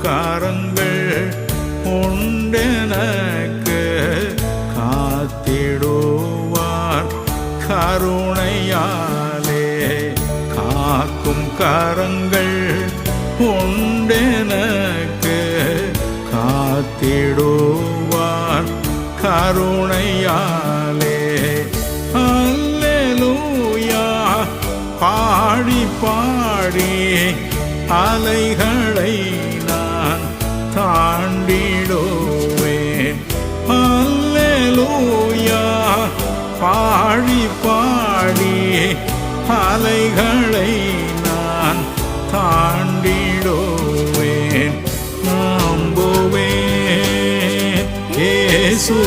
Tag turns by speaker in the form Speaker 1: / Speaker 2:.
Speaker 1: கரங்கள் உண்டெனக்கு காத்திடுவார் கருணையாலே. காக்கும் கரங்கள் உண்டெனக்கு காத்திடுவார் கருணையாலே. அல்லேலூயா பாடி பாடி அலைகளை நான் தாண்டிடுவேன். அல்லேலூயா பாடி பாடி அலைகளை நான் தாண்டிடுவேன். நம்புவேன் இயேசு